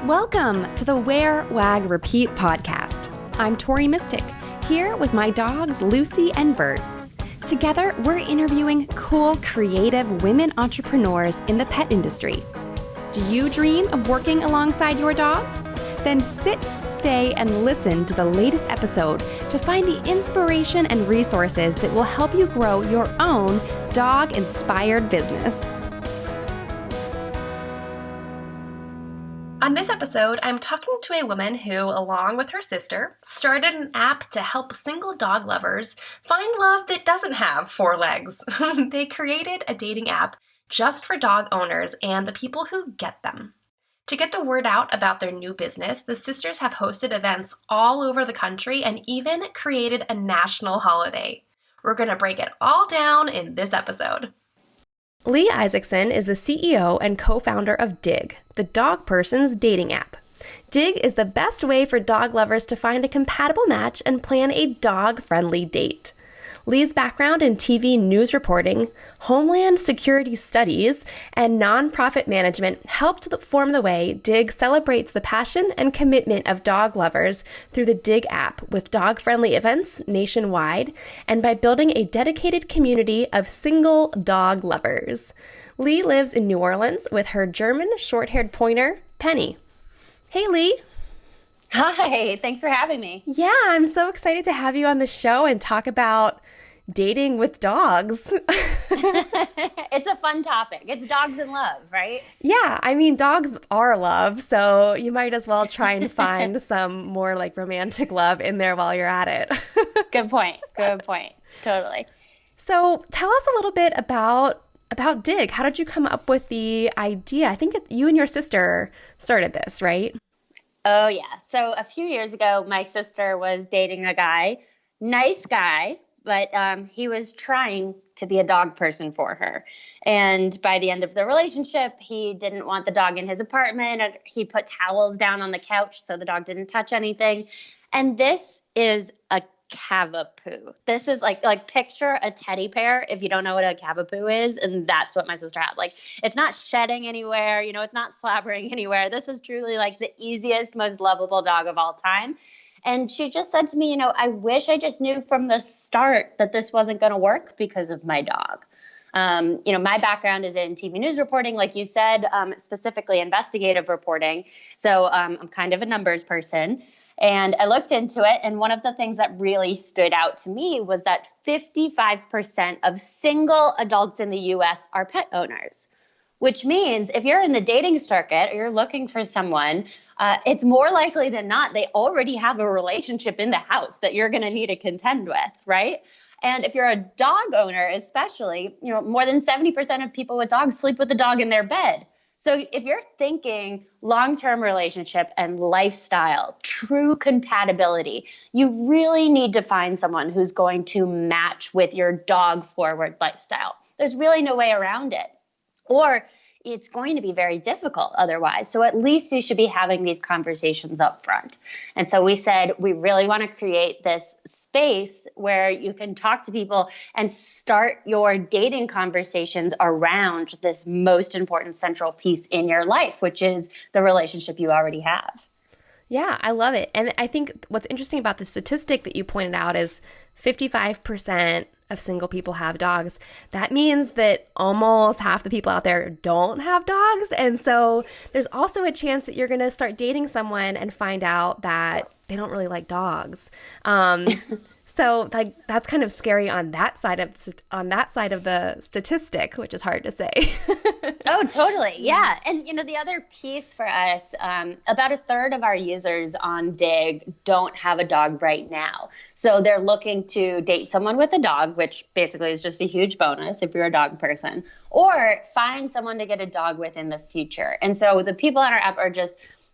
Welcome to the Wear, Wag, Repeat podcast. I'm Tori Mystic, here with my dogs Lucy and Bert. Together, we're interviewing cool, creative women entrepreneurs in the pet industry. Do you dream of working alongside your dog? Then sit, stay, and listen to the latest episode to find the inspiration and resources that will help you grow your own dog-inspired business. On this episode, I'm talking to a woman who, along with her sister, started an app to help single dog lovers find love that doesn't have four legs. They created a dating app just for dog owners and the people who get them. To get the word out about their new business, the sisters have hosted events all over the country and even created a national holiday. We're going to break it all down in this episode. Leigh Isaacson is the CEO and co-founder of Dig, the dog person's dating app. Dig is the best way for dog lovers to find a compatible match and plan a dog-friendly date. Leigh's background in TV news reporting, homeland security studies, and nonprofit management helped form the way Dig celebrates the passion and commitment of dog lovers through the Dig app with dog-friendly events nationwide and by building a dedicated community of single dog lovers. Leigh lives in New Orleans with her German short-haired pointer, Penny. Hey, Leigh. Hi, thanks for having me. Yeah, I'm so excited to have you on the show and talk about dating with dogs. It's a fun topic. It's dogs in love, right? Yeah, I mean, dogs are love, so you might as well try and find some more like romantic love in there while you're at it. Good point. Good point. Totally. So tell us a little bit about Dig. How did you come up with the idea? I think you and your sister started this, right? Oh, yeah. So a few years ago, my sister was dating a guy, nice guy, but he was trying to be a dog person for her. And by the end of the relationship, he didn't want the dog in his apartment. And he put towels down on the couch so the dog didn't touch anything. And this is a cavapoo. This is like picture a teddy bear if you don't know what a cavapoo is. And that's what my sister had. Like, it's not shedding anywhere. It's not slobbering anywhere. This is truly like the easiest, most lovable dog of all time. And she just said to me, I wish I just knew from the start that this wasn't going to work because of my dog. My background is in TV news reporting, like you said, specifically investigative reporting. So I'm kind of a numbers person. And I looked into it. And one of the things that really stood out to me was that 55% of single adults in the U.S. are pet owners, which means if you're in the dating circuit or you're looking for someone, it's more likely than not they already have a relationship in the house that you're going to need to contend with, right? And if you're a dog owner, especially, more than 70% of people with dogs sleep with the dog in their bed. So if you're thinking long-term relationship and lifestyle, true compatibility, you really need to find someone who's going to match with your dog-forward lifestyle. There's really no way around it. Or it's going to be very difficult otherwise. So at least you should be having these conversations up front. And so we said, we really want to create this space where you can talk to people and start your dating conversations around this most important central piece in your life, which is the relationship you already have. Yeah, I love it. And I think what's interesting about the statistic that you pointed out is 55% of single people have dogs. That means that almost half the people out there don't have dogs. And so there's also a chance that you're going to start dating someone and find out that they don't really like dogs. So like that's kind of scary on that side of the statistic, which is hard to say. Oh, totally. Yeah. And, the other piece for us, about a third of our users on Dig don't have a dog right now. So they're looking to date someone with a dog, which basically is just a huge bonus if you're a dog person, or find someone to get a dog with in the future. And so the people on our app are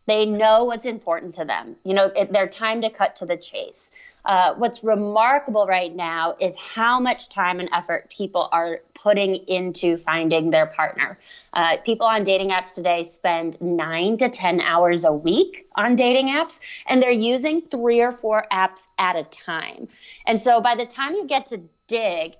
they know what's important to them. Their time to cut to the chase. What's remarkable right now is how much time and effort people are putting into finding their partner. People on dating apps today spend 9 to 10 hours a week on dating apps, and they're using 3 or 4 apps at a time. And so by the time you get to Dig,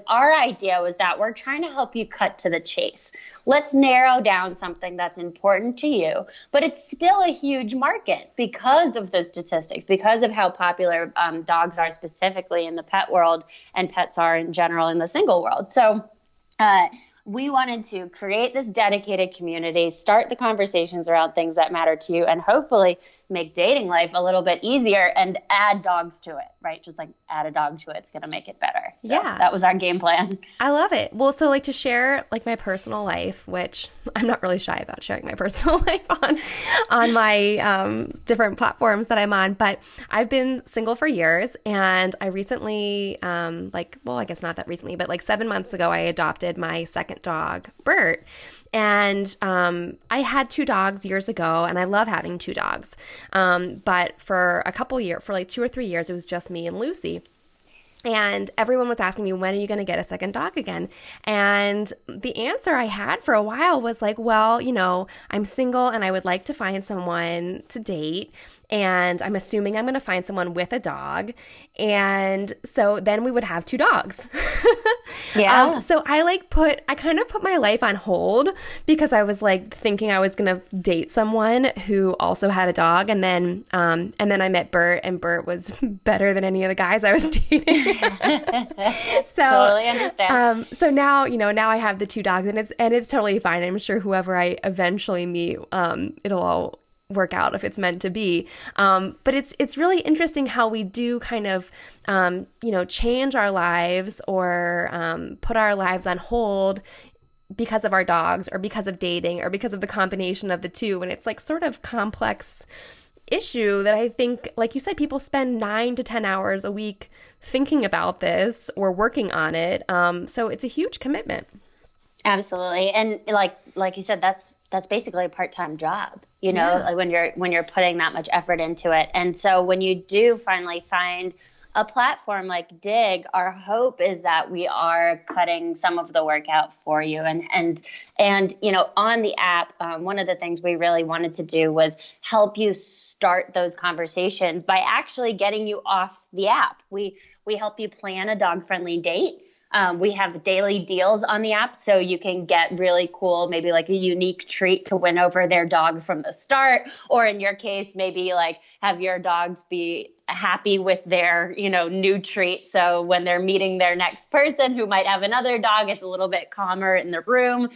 our idea was that we're trying to help you cut to the chase. Let's narrow down something that's important to you, but it's still a huge market because of the statistics, because of how popular dogs are specifically in the pet world and pets are in general in the single world. So we wanted to create this dedicated community, start the conversations around things that matter to you, and hopefully make dating life a little bit easier and add dogs to it, right? Just like add a dog to it, it's going to make it better. So Yeah. that was our game plan. I love it. Well, so like to share like my personal life, which I'm not really shy about sharing my personal life on my different platforms that I'm on, but I've been single for years, and I recently, I guess not that recently, but like 7 months ago, I adopted my second dog, Bert. And I had 2 dogs years ago, and I love having 2 dogs. But for a couple years, for like 2 or 3 years, it was just me and Lucy. And everyone was asking me, when are you going to get a second dog again? And the answer I had for a while was like, well, I'm single and I would like to find someone to date. And I'm assuming I'm going to find someone with a dog. And so then we would have 2 dogs. Yeah. So I kind of put my life on hold because I was like thinking I was going to date someone who also had a dog. And then I met Bert, and Bert was better than any of the guys I was dating. So totally understand. So now, now I have the 2 dogs, and it's totally fine. I'm sure whoever I eventually meet, it'll all work out if it's meant to be. But it's really interesting how we do kind of, change our lives or put our lives on hold because of our dogs or because of dating or because of the combination of the two. And it's like sort of complex issue that I think, like you said, people spend 9 to 10 hours a week thinking about this or working on it. So it's a huge commitment. Absolutely. And like you said, that's basically a part-time job, like when you're putting that much effort into it. And so when you do finally find a platform like Dig, our hope is that we are cutting some of the work out for you. And on the app, one of the things we really wanted to do was help you start those conversations by actually getting you off the app. We help you plan a dog-friendly date. We have daily deals on the app, so you can get really cool, maybe like a unique treat to win over their dog from the start, or in your case, maybe like have your dogs be happy with their, new treat. So when they're meeting their next person who might have another dog, it's a little bit calmer in the room.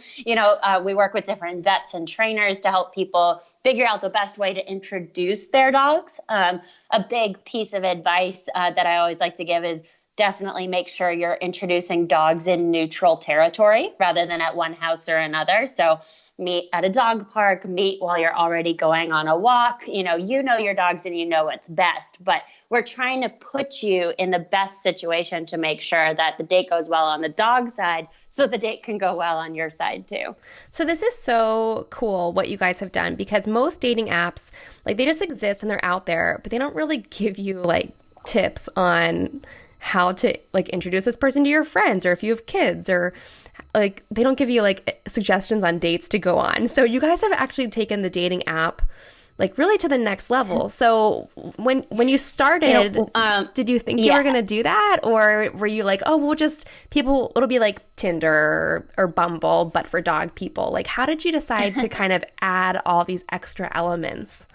We work with different vets and trainers to help people figure out the best way to introduce their dogs. A big piece of advice that I always like to give is definitely make sure you're introducing dogs in neutral territory rather than at one house or another. So meet at a dog park, meet while you're already going on a walk. You know your dogs and you know what's best, but we're trying to put you in the best situation to make sure that the date goes well on the dog side so the date can go well on your side too. So this is so cool what you guys have done, because most dating apps, like, they just exist and they're out there, but they don't really give you like tips on how to like introduce this person to your friends, or if you have kids, or like they don't give you like suggestions on dates to go on. So you guys have actually taken the dating app like really to the next level. So when you started, did you think you were going to do that? Or were you like, oh, it'll be like Tinder or Bumble, but for dog people? Like, how did you decide to kind of add all these extra elements?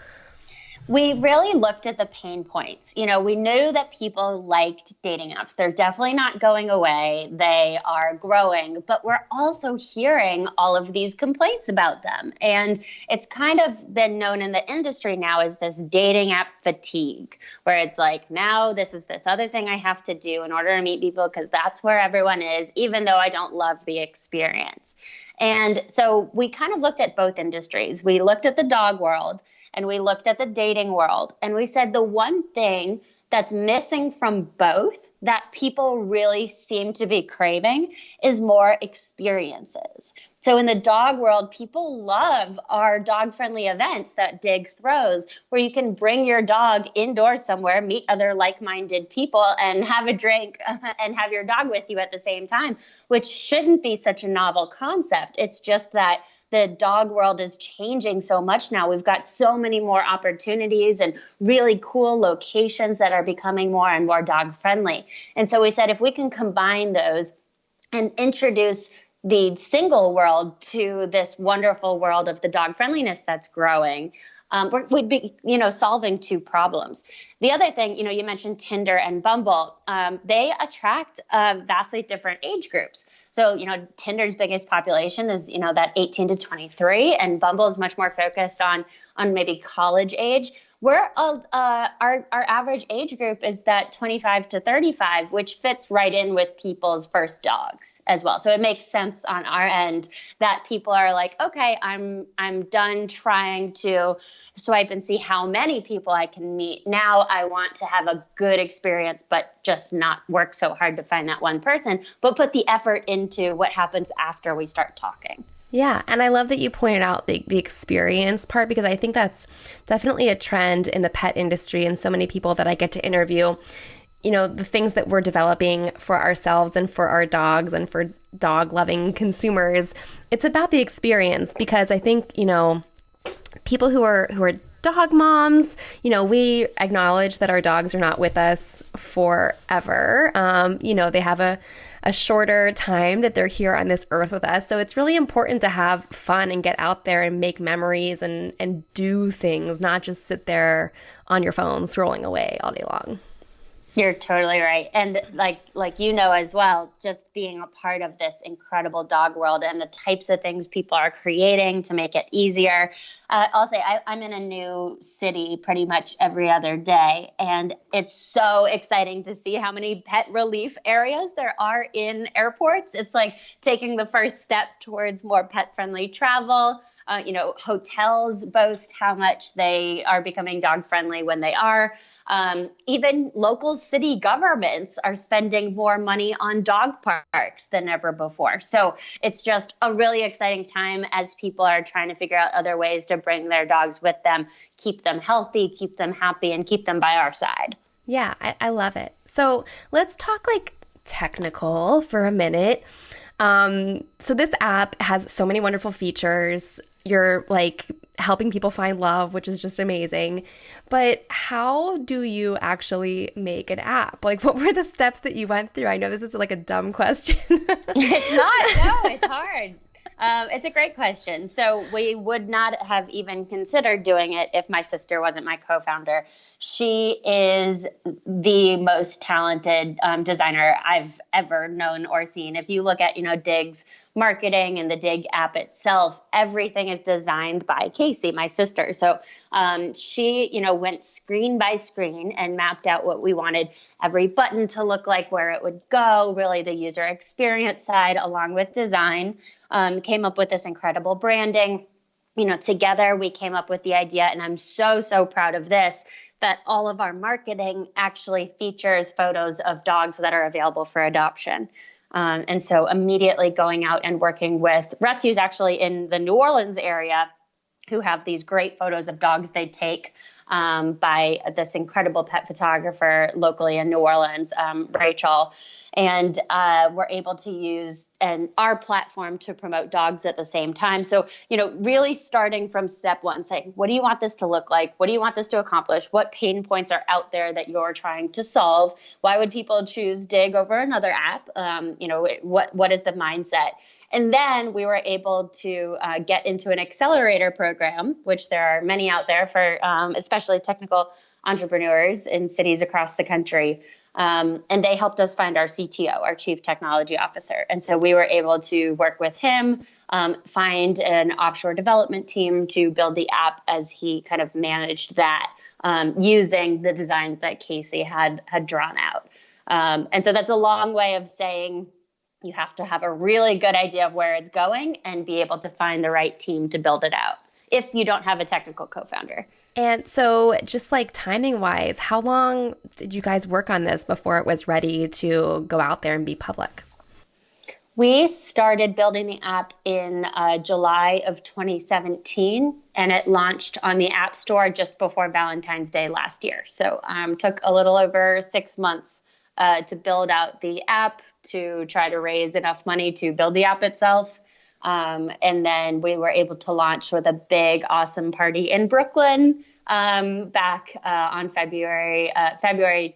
We really looked at the pain points. We knew that people liked dating apps. They're definitely not going away. They are growing, but we're also hearing all of these complaints about them. And it's kind of been known in the industry now as this dating app fatigue, where it's like, now this is this other thing I have to do in order to meet people because that's where everyone is, even though I don't love the experience. And so we kind of looked at both industries. We looked at the dog world and we looked at the dating world, and we said the one thing that's missing from both that people really seem to be craving is more experiences. So in the dog world, people love our dog-friendly events that Dig throws, where you can bring your dog indoors somewhere, meet other like-minded people, and have a drink and have your dog with you at the same time, which shouldn't be such a novel concept. It's just that the dog world is changing so much now. We've got so many more opportunities and really cool locations that are becoming more and more dog friendly. And so we said, if we can combine those and introduce the single world to this wonderful world of the dog friendliness that's growing, we'd be, solving two problems. The other thing, you mentioned Tinder and Bumble. They attract vastly different age groups. So, Tinder's biggest population is, that 18 to 23, and Bumble is much more focused on maybe college age. Our average age group is that 25 to 35, which fits right in with people's first dogs as well. So it makes sense on our end that people are like, okay, I'm done trying to swipe and see how many people I can meet. Now I want to have a good experience, but just not work so hard to find that one person, but put the effort into what happens after we start talking. Yeah, and I love that you pointed out the experience part, because I think that's definitely a trend in the pet industry, and so many people that I get to interview, the things that we're developing for ourselves and for our dogs and for dog-loving consumers, it's about the experience, because I think, people who are dog moms, we acknowledge that our dogs are not with us forever. They have a shorter time that they're here on this earth with us. So it's really important to have fun and get out there and make memories and do things, not just sit there on your phone scrolling away all day long. You're totally right. And like as well, just being a part of this incredible dog world and the types of things people are creating to make it easier. I'll say I'm in a new city pretty much every other day, and it's so exciting to see how many pet relief areas there are in airports. It's like taking the first step towards more pet-friendly travel. Hotels boast how much they are becoming dog friendly when they are. Even local city governments are spending more money on dog parks than ever before. So it's just a really exciting time as people are trying to figure out other ways to bring their dogs with them, keep them healthy, keep them happy, and keep them by our side. Yeah, I love it. So let's talk technical for a minute. So this app has so many wonderful features. You're helping people find love, which is just amazing. But how do you actually make an app? What were the steps that you went through? I know this is a dumb question. It's not. No, it's hard. It's a great question. So we would not have even considered doing it if my sister wasn't my co-founder. She is the most talented designer I've ever known or seen. If you look at, Dig's marketing and the Dig app itself, everything is designed by Casey, my sister. So she, went screen by screen and mapped out what we wanted every button to look like, where it would go, really the user experience side along with design. Came up with this incredible branding. Together we came up with the idea, and I'm so, so proud of this, that all of our marketing actually features photos of dogs that are available for adoption. And so immediately going out and working with rescues actually in the New Orleans area who have these great photos of dogs they take by this incredible pet photographer locally in New Orleans, Rachel. And we're able to use our platform to promote dogs at the same time. So, really starting from step one, saying, what do you want this to look like? What do you want this to accomplish? What pain points are out there that you're trying to solve? Why would people choose Dig over another app? What is the mindset? And then we were able to get into an accelerator program, which there are many out there for especially technical entrepreneurs in cities across the country. And they helped us find our CTO, our Chief Technology Officer. And so we were able to work with him, find an offshore development team to build the app as he kind of managed that using the designs that Casey had drawn out. And so that's a long way of saying you have to have a really good idea of where it's going and be able to find the right team to build it out if you don't have a technical co-founder. And so just timing wise, how long did you guys work on this before it was ready to go out there and be public? We started building the app in July of 2017, and it launched on the App Store just before Valentine's Day last year. So took a little over 6 months to build out the app, to try to raise enough money to build the app itself. And then we were able to launch with a big, awesome party in Brooklyn back on February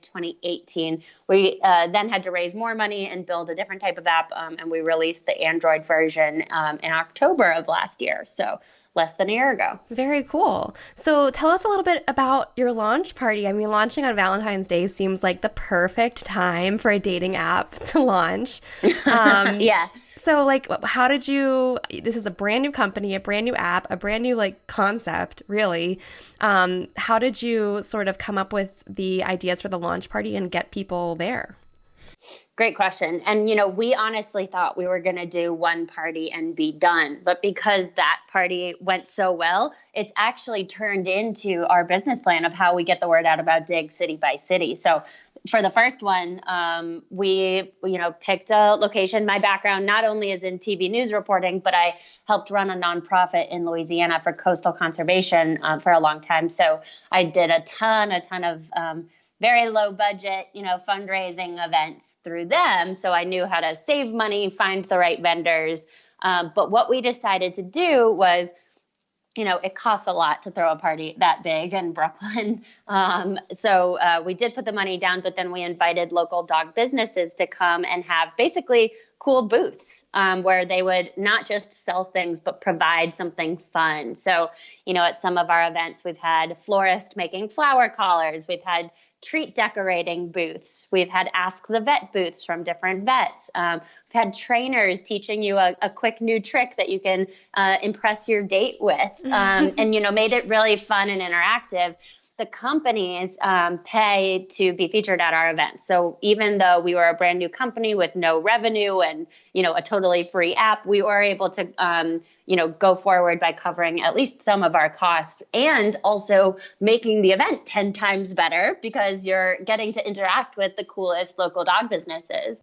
2018. We then had to raise more money and build a different type of app, and we released the Android version in October of last year, so less than a year ago. Very cool. So tell us a little bit about your launch party. I mean, launching on Valentine's Day seems like the perfect time for a dating app to launch. Yeah. So like, how did you, this is a brand new company, a brand new app, a brand new like concept, really. How did you sort of come up with the ideas for the launch party and get people there? Great question. And, we honestly thought we were going to do one party and be done. But because that party went so well, it's actually turned into our business plan of how we get the word out about Dig city by city. So for the first one, we, picked a location. My background not only is in TV news reporting, but I helped run a nonprofit in Louisiana for coastal conservation for a long time. So I did a ton of very low budget, fundraising events through them. So I knew how to save money, find the right vendors. But what we decided to do was, it costs a lot to throw a party that big in Brooklyn. So we did put the money down, but then we invited local dog businesses to come and have basically cool booths where they would not just sell things, but provide something fun. So, at some of our events, we've had florists making flower collars. We've had treat decorating booths. We've had Ask the Vet booths from different vets. We've had trainers teaching you a quick new trick that you can impress your date with, and, made it really fun and interactive. The companies pay to be featured at our events. So even though we were a brand new company with no revenue and, a totally free app, we were able to, go forward by covering at least some of our costs and also making the event 10 times better because you're getting to interact with the coolest local dog businesses.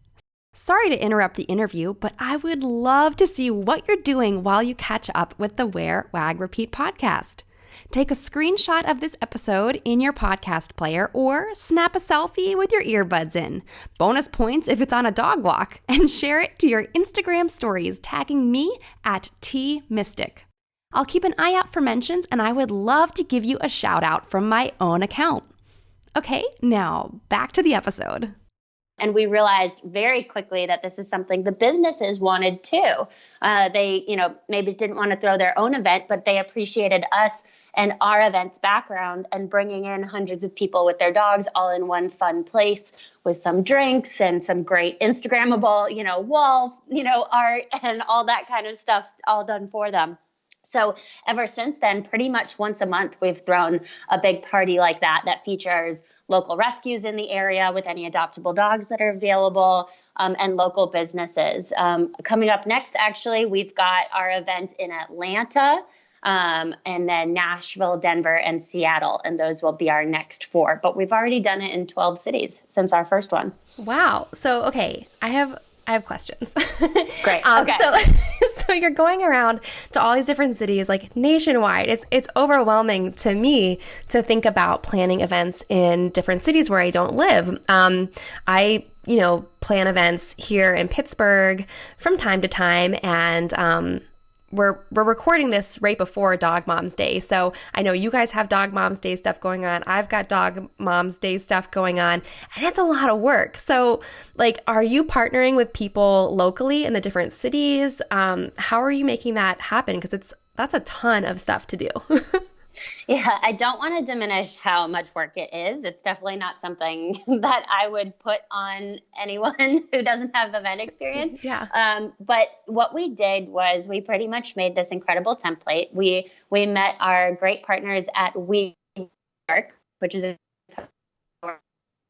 Sorry to interrupt the interview, but I would love to see what you're doing while you catch up with the Wear, Wag, Repeat podcast. Take a screenshot of this episode in your podcast player or snap a selfie with your earbuds in. Bonus points if it's on a dog walk, and share it to your Instagram stories, tagging me at @TMystic. I'll keep an eye out for mentions, and I would love to give you a shout out from my own account. Okay, now back to the episode. And we realized very quickly that this is something the businesses wanted too. They, maybe didn't want to throw their own event, but they appreciated us and our event's background and bringing in hundreds of people with their dogs all in one fun place with some drinks and some great Instagrammable, wall, art and all that kind of stuff all done for them. So ever since then, pretty much once a month, we've thrown a big party like that features local rescues in the area with any adoptable dogs that are available, and local businesses. Coming up next, actually, we've got our event in Atlanta, and then Nashville, Denver, and Seattle, and those will be our next 4. But we've already done it in 12 cities since our first one. Wow. So, okay, I have questions. Great. Okay. So you're going around to all these different cities, like nationwide. It's overwhelming to me to think about planning events in different cities where I don't live. I plan events here in Pittsburgh from time to time, and we're recording this right before Dog Moms Day. So I know you guys have Dog Moms Day stuff going on. I've got Dog Moms Day stuff going on, and it's a lot of work. So are you partnering with people locally in the different cities? How are you making that happen? Because that's a ton of stuff to do. Yeah, I don't want to diminish how much work it is. It's definitely not something that I would put on anyone who doesn't have event experience. Yeah. But what we did was we pretty much made this incredible template. We met our great partners at We Work, which is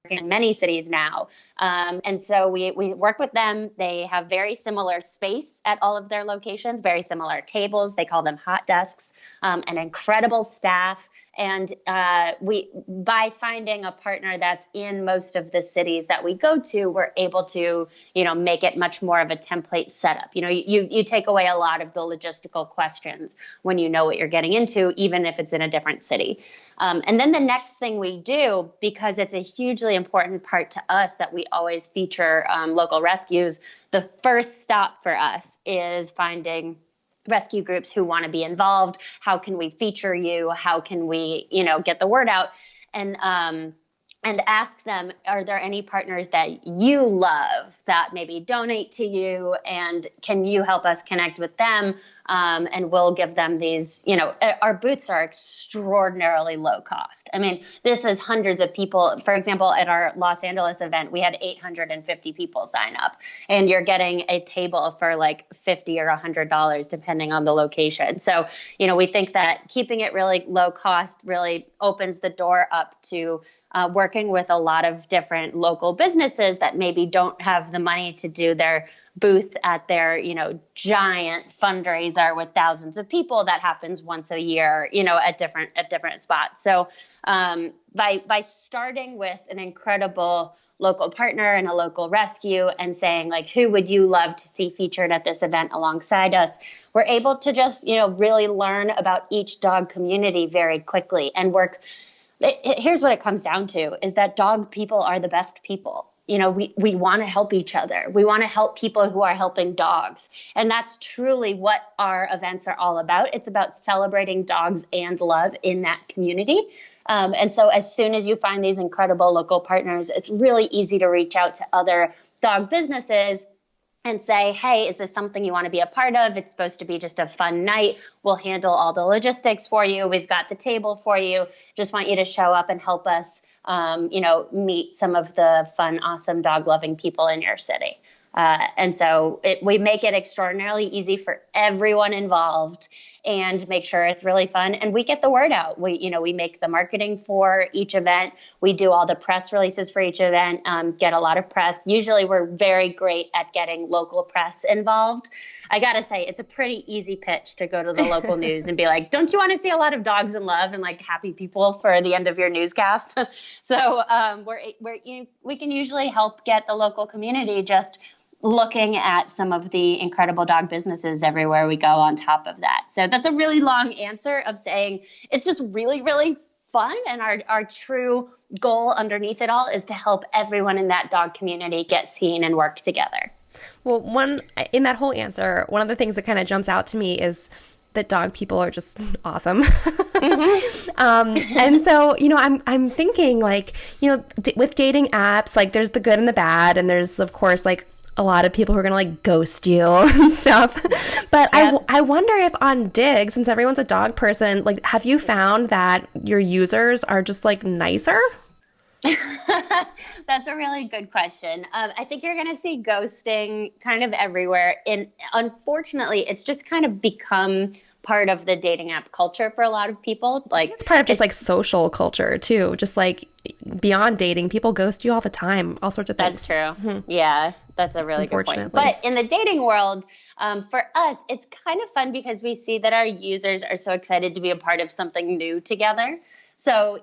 in many cities now. And so we work with them. They have very similar space at all of their locations, very similar tables. They call them hot desks, an incredible staff. And by finding a partner that's in most of the cities that we go to, we're able to, make it much more of a template setup. You take away a lot of the logistical questions when you know what you're getting into, even if it's in a different city. And then the next thing we do, because it's a hugely important part to us that we always feature local rescues, the first stop for us is finding rescue groups who want to be involved. How can we feature you? How can we, get the word out? And ask them, are there any partners that you love that maybe donate to you? And can you help us connect with them? And we'll give them these, our booths are extraordinarily low cost. I mean, this is hundreds of people. For example, at our Los Angeles event, we had 850 people sign up, and you're getting a table for like $50 or $100, depending on the location. So, we think that keeping it really low cost really opens the door up to working with a lot of different local businesses that maybe don't have the money to do their booth at their, giant fundraiser with thousands of people that happens once a year, at different spots. So by starting with an incredible local partner and a local rescue and saying, like, who would you love to see featured at this event alongside us, we're able to just, really learn about each dog community very quickly and work. Here's what it comes down to is that dog people are the best people. We want to help each other. We want to help people who are helping dogs. And that's truly what our events are all about. It's about celebrating dogs and love in that community. And so as soon as you find these incredible local partners, it's really easy to reach out to other dog businesses and say, hey, is this something you want to be a part of? It's supposed to be just a fun night. We'll handle all the logistics for you. We've got the table for you. Just want you to show up and help us, meet some of the fun, awesome dog-loving people in your city. And so we make it extraordinarily easy for everyone involved and make sure it's really fun. And we get the word out. We make the marketing for each event. We do all the press releases for each event, get a lot of press. Usually we're very great at getting local press involved. I got to say, it's a pretty easy pitch to go to the local news and be like, don't you want to see a lot of dogs in love and like happy people for the end of your newscast? So we can usually help get the local community just looking at some of the incredible dog businesses everywhere we go on top of that. So that's a really long answer of saying it's just really, really fun. And our true goal underneath it all is to help everyone in that dog community get seen and work together. Well, in that whole answer, one of the things that kind of jumps out to me is that dog people are just awesome. Mm-hmm. And so, I'm thinking like, with dating apps, like there's the good and the bad. And there's, of course, like a lot of people who are going to like ghost you and stuff. But yep. I wonder if on Dig, since everyone's a dog person, like, have you found that your users are just like nicer? That's a really good question. I think you're going to see ghosting kind of everywhere. And unfortunately, it's just kind of become part of the dating app culture for a lot of people. Like it's part of just like social culture too. Just like beyond dating, people ghost you all the time, all sorts of things. That's true. Mm-hmm. Yeah, that's a really good point. But in the dating world, for us, it's kind of fun because we see that our users are so excited to be a part of something new together. So,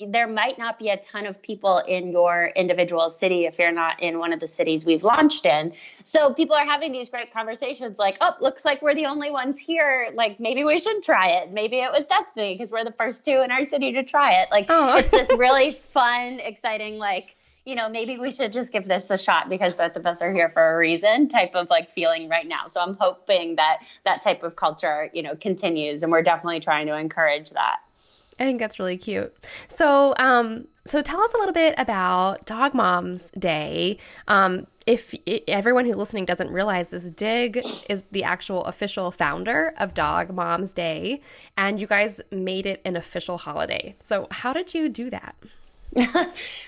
there might not be a ton of people in your individual city if you're not in one of the cities we've launched in. So people are having these great conversations like, oh, looks like we're the only ones here. Like, maybe we should try it. Maybe it was destiny because we're the first two in our city to try it. Like, It's this really fun, exciting, like, maybe we should just give this a shot because both of us are here for a reason type of like feeling right now. So I'm hoping that type of culture, continues. And we're definitely trying to encourage that. I think that's really cute. So tell us a little bit about Dog Moms Day. If everyone who's listening doesn't realize this, Dig is the actual official founder of Dog Moms Day, and you guys made it an official holiday. So how did you do that?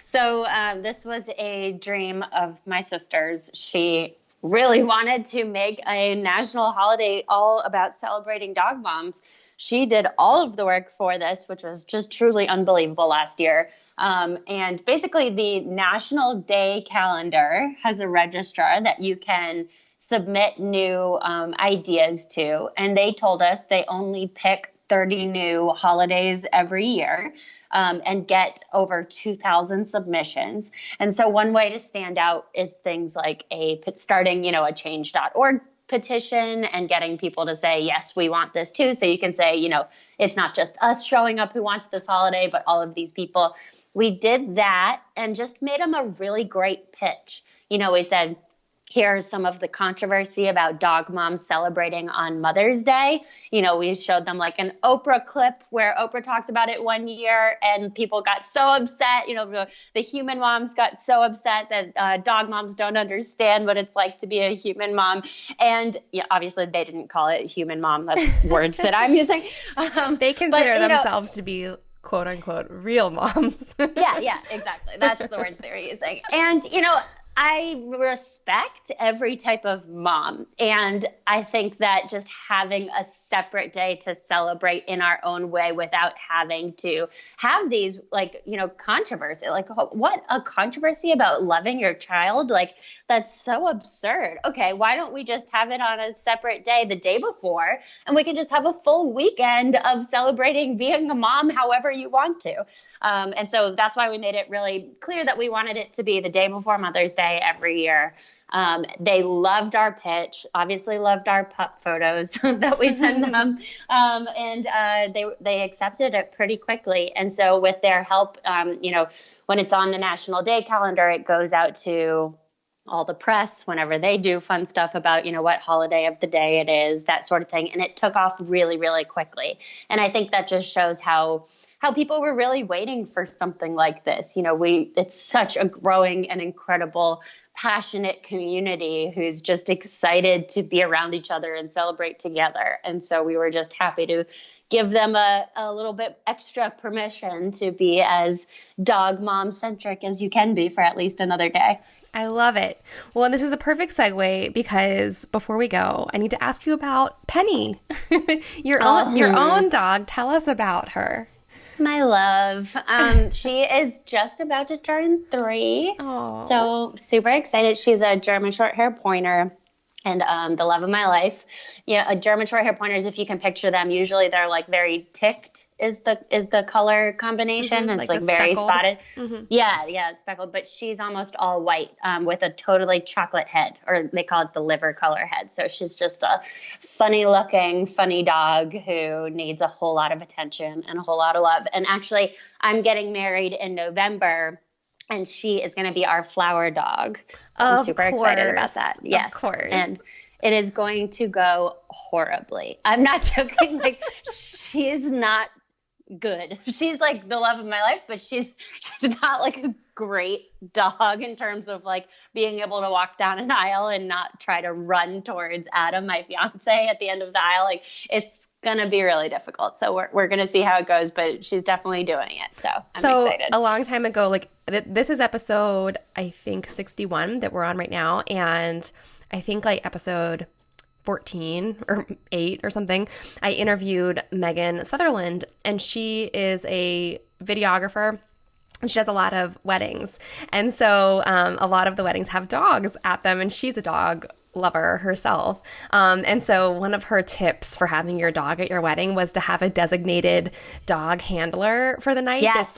So this was a dream of my sister's. She really wanted to make a national holiday all about celebrating dog moms. She did all of the work for this, which was just truly unbelievable last year. And basically the National Day calendar has a registrar that you can submit new ideas to. And they told us they only pick 30 new holidays every year, and get over 2,000 submissions. And so one way to stand out is things like starting, a change.org petition and getting people to say, yes, we want this too. So you can say, it's not just us showing up who wants this holiday, but all of these people. We did that and just made them a really great pitch. We said, here's some of the controversy about dog moms celebrating on Mother's Day. We showed them like an Oprah clip where Oprah talked about it one year and people got so upset. The human moms got so upset that dog moms don't understand what it's like to be a human mom. And obviously they didn't call it human mom. That's words that I'm using. They consider themselves to be quote unquote real moms. Yeah, exactly. That's the words they were using. And, I respect every type of mom. And I think that just having a separate day to celebrate in our own way without having to have these controversy, like what a controversy about loving your child. Like that's so absurd. Okay. Why don't we just have it on a separate day the day before and we can just have a full weekend of celebrating being a mom however you want to. And so that's why we made it really clear that we wanted it to be the day before Mother's Day every year. They loved our pitch, obviously loved our pup photos that we send them. And they accepted it pretty quickly. And so with their help, when it's on the National Day calendar, it goes out to all the press whenever they do fun stuff about, what holiday of the day it is, that sort of thing. And it took off really, really quickly. And I think that just shows how people were really waiting for something like this. It's such a growing and incredible, passionate community who's just excited to be around each other and celebrate together. And so we were just happy to give them a little bit extra permission to be as dog mom centric as you can be for at least another day. I love it. Well, and this is a perfect segue because before we go, I need to ask you about Penny, your own dog. Tell us about her. My love. She is just about to turn 3. Aww. So super excited. She's a German short hair pointer and the love of my life. German short hair pointers, if you can picture them, usually they're like very ticked is the color combination. Mm-hmm, It's like very speckled. Spotted. Mm-hmm. Yeah, it's speckled, but she's almost all white with a totally chocolate head, or they call it the liver color head. So she's just a funny looking, funny dog who needs a whole lot of attention and a whole lot of love. And actually, I'm getting married in November, and she is going to be our flower dog. So I'm super excited about that. Yes. Of course. And it is going to go horribly. I'm not joking. Like, she's not good. She's like the love of my life, but she's not like a great dog in terms of like being able to walk down an aisle and not try to run towards Adam, my fiance, at the end of the aisle. Like, it's gonna be really difficult. So we're gonna see how it goes, but she's definitely doing it. So I'm excited. A long time ago, like this is episode, I think 61 that we're on right now, and I think like episode 14 or 8 or something, I interviewed Megan Sutherland, and she is a videographer. And she does a lot of weddings. And so a lot of the weddings have dogs at them, and she's a dog lover herself. And so one of her tips for having your dog at your wedding was to have a designated dog handler for the night. Yes.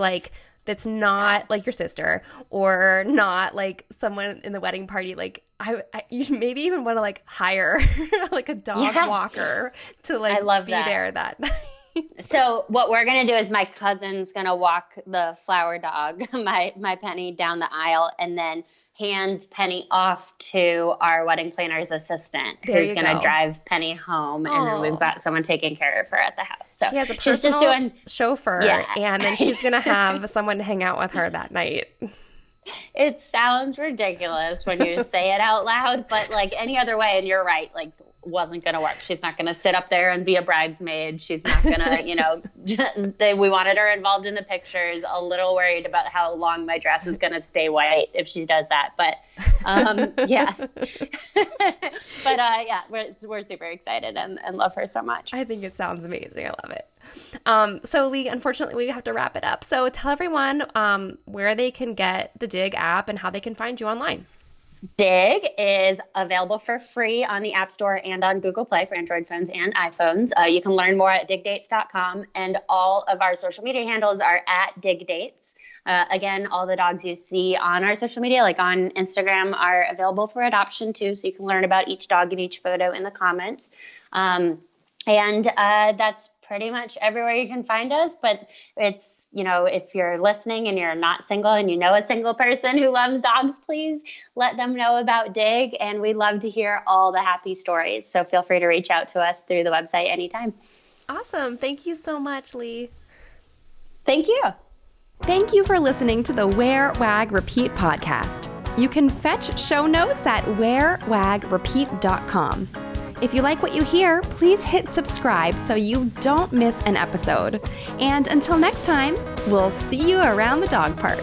That's not like your sister, or not like someone in the wedding party. Like you should maybe even want to like hire like a dog walker to like I love be that. there that night. So what we're going to do is my cousin's going to walk the flower dog, my Penny, down the aisle, and then hand Penny off to our wedding planner's assistant, who's going to drive Penny home. And then we've got someone taking care of her at the house. So she has a she's personal just doing chauffeur, and then she's going to have someone hang out with her that night. It sounds ridiculous when you say it out loud, but like any other way, and you're right, like wasn't going to work. She's not going to sit up there and be a bridesmaid. She's not going to, we wanted her involved in the pictures. A little worried about how long my dress is going to stay white if she does that. But yeah. But we're super excited and love her so much. I think it sounds amazing. I love it. So Leigh, unfortunately, we have to wrap it up. So tell everyone where they can get the Dig app and how they can find you online. Dig is available for free on the App Store and on Google Play for Android phones and iPhones. You can learn more at digdates.com, and all of our social media handles are at digdates. Again, all the dogs you see on our social media, like on Instagram, are available for adoption too, so you can learn about each dog and each photo in the comments. And that's pretty much everywhere you can find us. But it's, if you're listening and you're not single and you know a single person who loves dogs, please let them know about Dig. And we love to hear all the happy stories. So feel free to reach out to us through the website anytime. Awesome. Thank you so much, Leigh. Thank you. Thank you for listening to the Wear, Wag, Repeat podcast. You can fetch show notes at wearwagrepeat.com. If you like what you hear, please hit subscribe so you don't miss an episode. And until next time, we'll see you around the dog park.